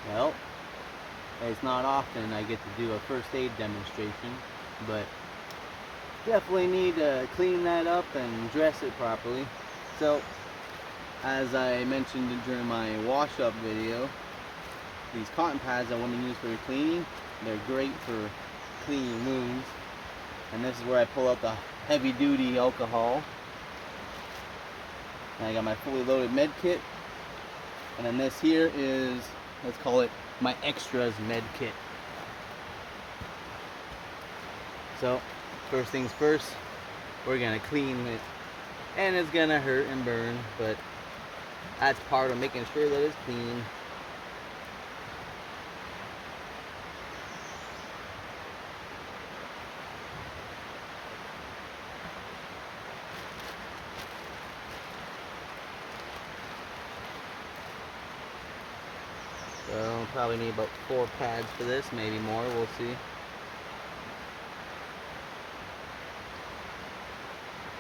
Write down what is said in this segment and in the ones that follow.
Well, it's not often I get to do a first aid demonstration, but definitely need to clean that up and dress it properly. So, as I mentioned during my wash up video, these cotton pads that women use for cleaning, they're great for cleaning wounds. And this is where I pull out the heavy duty alcohol. And I got my fully loaded med kit. And then this here is, let's call it my extras med kit. So, first things first, we're gonna clean it. And it's gonna hurt and burn, but that's part of making sure that it's clean. So probably need about 4 pads for this, maybe more, we'll see.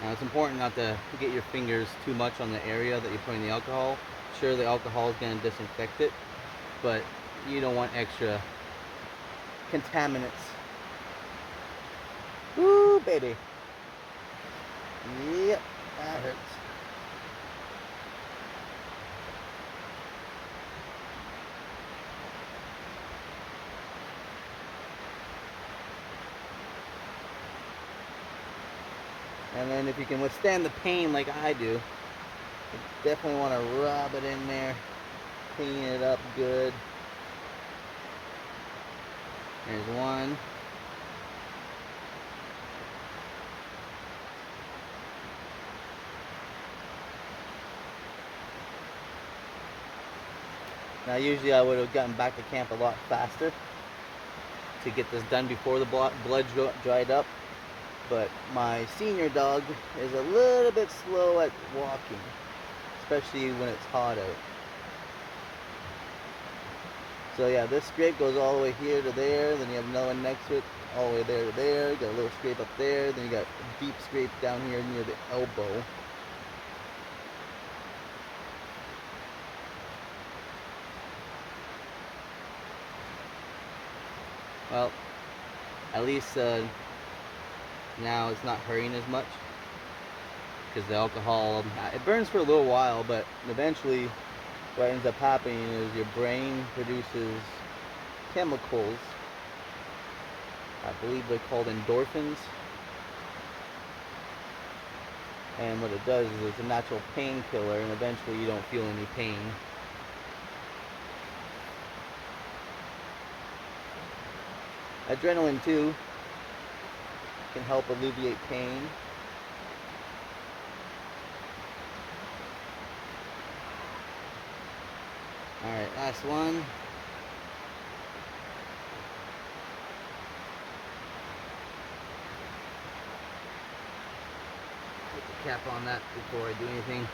Now it's important not to get your fingers too much on the area that you're putting the alcohol. Sure, the alcohol is going to disinfect it, but you don't want extra contaminants. Woo, baby. Yep, that hurts. And then if you can withstand the pain like I do, you definitely want to rub it in there, clean it up good. There's one. Now usually I would have gotten back to camp a lot faster to get this done before the blood dried up. But my senior dog is a little bit slow at walking, especially when it's hot out. So yeah, this scrape goes all the way here to there, then you have another one next to it, all the way there to there, you got a little scrape up there, then you got a deep scrape down here near the elbow. Well, at least now it's not hurting as much because the alcohol, it burns for a little while, but eventually what ends up happening is your brain produces chemicals. I believe they're called endorphins. And what it does is it's a natural painkiller, and eventually you don't feel any pain. Adrenaline too can help alleviate pain. Alright, last one. Put the cap on that before I do anything.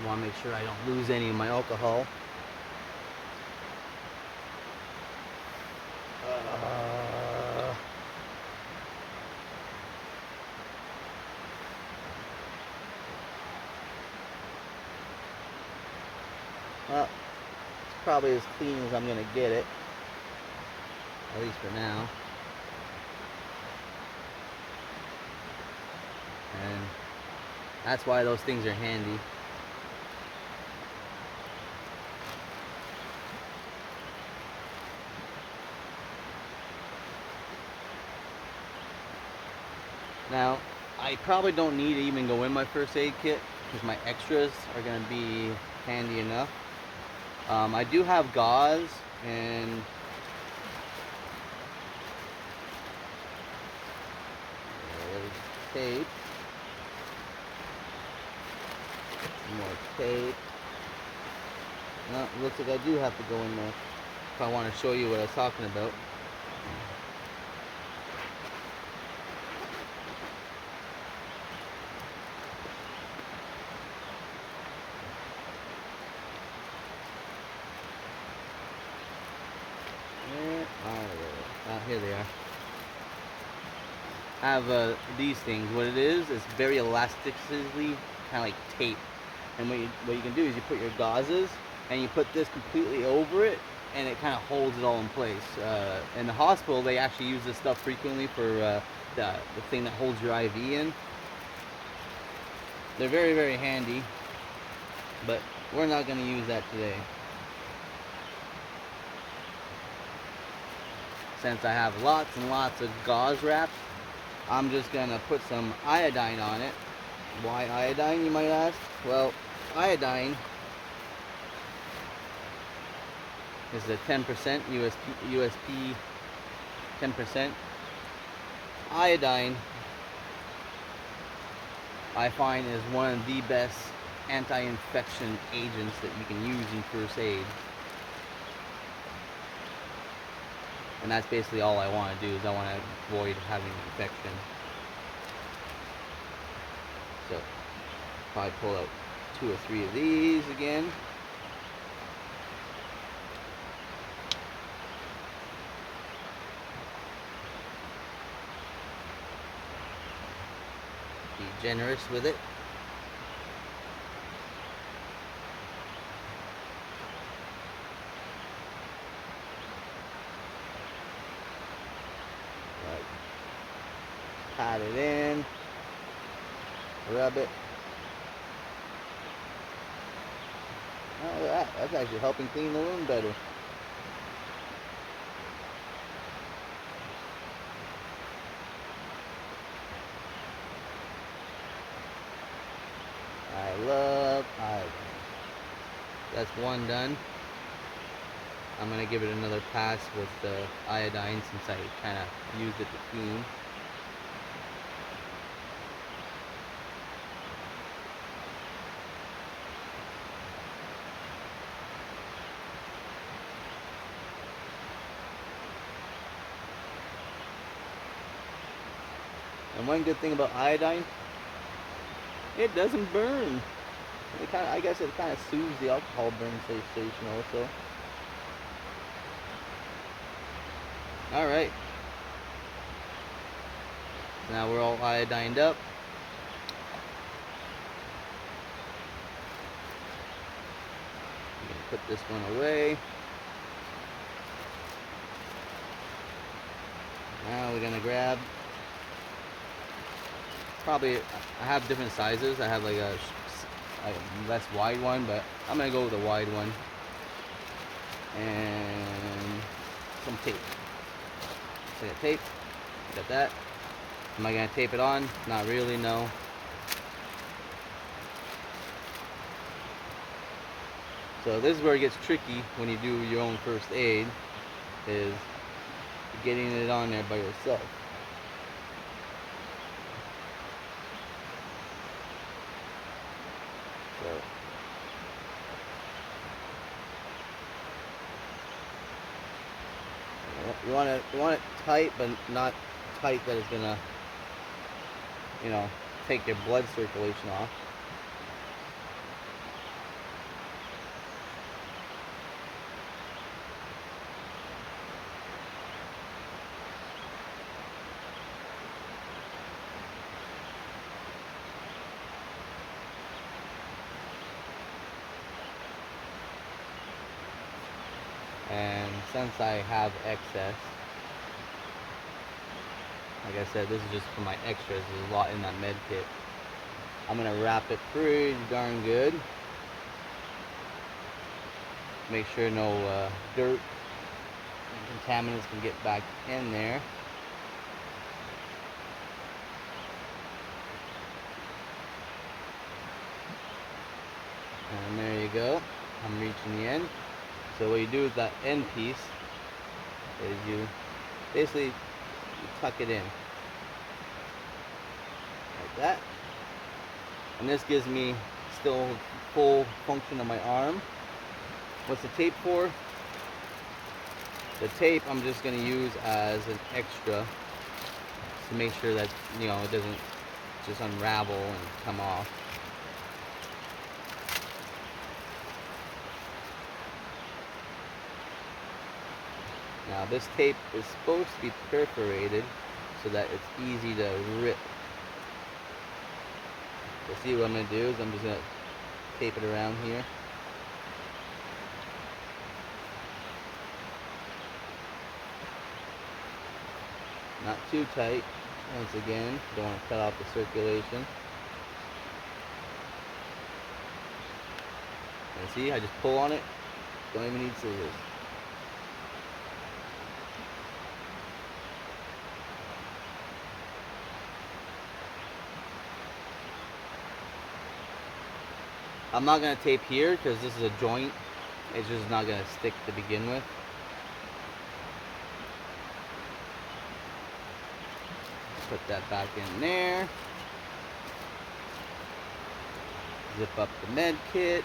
I want to make sure I don't lose any of my alcohol. Well, it's probably as clean as I'm going to get it, at least for now. And that's why those things are handy. Now, I probably don't need to even go in my first aid kit because my extras are going to be handy enough. I do have gauze and there's tape. More tape. No, it looks like I do have to go in there if I want to show you what I was talking about. Here they are. I have these things. What it is very elastically kind of like tape. And what you can do is you put your gauzes and you put this completely over it, and it kind of holds it all in place. In the hospital, they actually use this stuff frequently for the thing that holds your IV in. They're very, very handy, but we're not going to use that today. Since I have lots and lots of gauze wraps, I'm just going to put some iodine on it. Why iodine, you might ask? Well, iodine is a 10% USP 10%. Iodine, I find, is one of the best anti-infection agents that you can use in first aid. And that's basically all I want to do, is I want to avoid having an infection. So, probably pull out 2 or 3 of these again. Be generous with it. Pat it in, rub it. Oh, look at that. That's actually helping clean the wound better. I love iodine. That's one done. I'm going to give it another pass with the iodine since I kind of used it to clean. And one good thing about iodine, it doesn't burn. I guess it kind of soothes the alcohol burn sensation also. Alright. Now we're all iodined up. I'm going to put this one away. Now we're going to grab, probably, I have different sizes. I have like a less wide one, but I'm going to go with a wide one. And some tape. So I got tape. Got that. Am I going to tape it on? Not really, no. So this is where it gets tricky when you do your own first aid, is getting it on there by yourself. So you want it tight, but not tight that it's gonna, you know, take your blood circulation off. And since I have excess, like I said, this is just for my extras. There's a lot in that med kit. I'm gonna wrap it pretty darn good. Make sure no dirt and contaminants can get back in there. And there you go. I'm reaching the end. So what you do with that end piece is you basically tuck it in like that, and this gives me still full function of my arm. What's the tape for? The tape I'm just going to use as an extra to make sure that, you know, it doesn't just unravel and come off. Now this tape is supposed to be perforated so that it's easy to rip. So see what I'm going to do is I'm just going to tape it around here. Not too tight. Once again, don't want to cut off the circulation. And see, I just pull on it. Don't even need scissors. I'm not going to tape here because this is a joint. It's just not going to stick to begin with. Put that back in there. Zip up the med kit.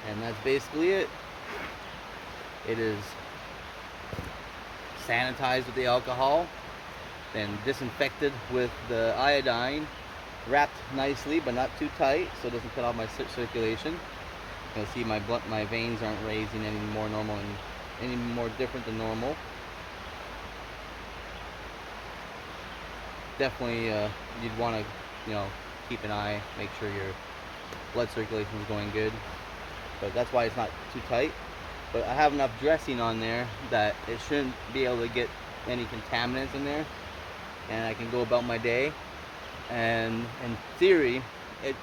And that's basically it. It is sanitized with the alcohol, then disinfected with the iodine, wrapped nicely but not too tight so it doesn't cut off my circulation. You'll see my veins aren't raising any more normal and any more different than normal. Definitely you'd want to keep an eye, make sure your blood circulation is going good, but that's why it's not too tight. But I have enough dressing on there that it shouldn't be able to get any contaminants in there, and I can go about my day. And in theory,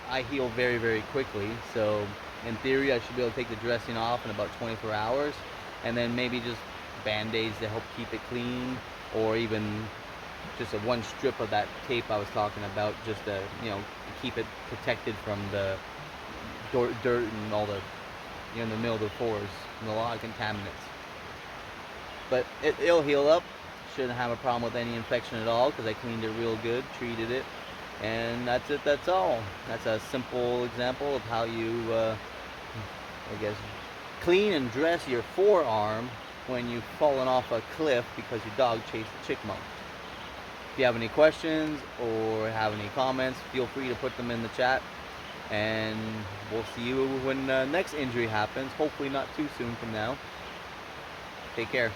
I heal very, very quickly, so in theory I should be able to take the dressing off in about 24 hours, and then maybe just Band-Aids to help keep it clean, or even just a one strip of that tape I was talking about, just to keep it protected from the dirt and all the in the middle of the forest and a lot of contaminants. But it'll heal up. Shouldn't have a problem with any infection at all because I cleaned it real good, treated it, and that's it. That's all. That's a simple example of how you, I guess, clean and dress your forearm when you've fallen off a cliff because your dog chased a chipmunk. If you have any questions or have any comments, feel free to put them in the chat, and we'll see you when the next injury happens. Hopefully not too soon from now. Take care.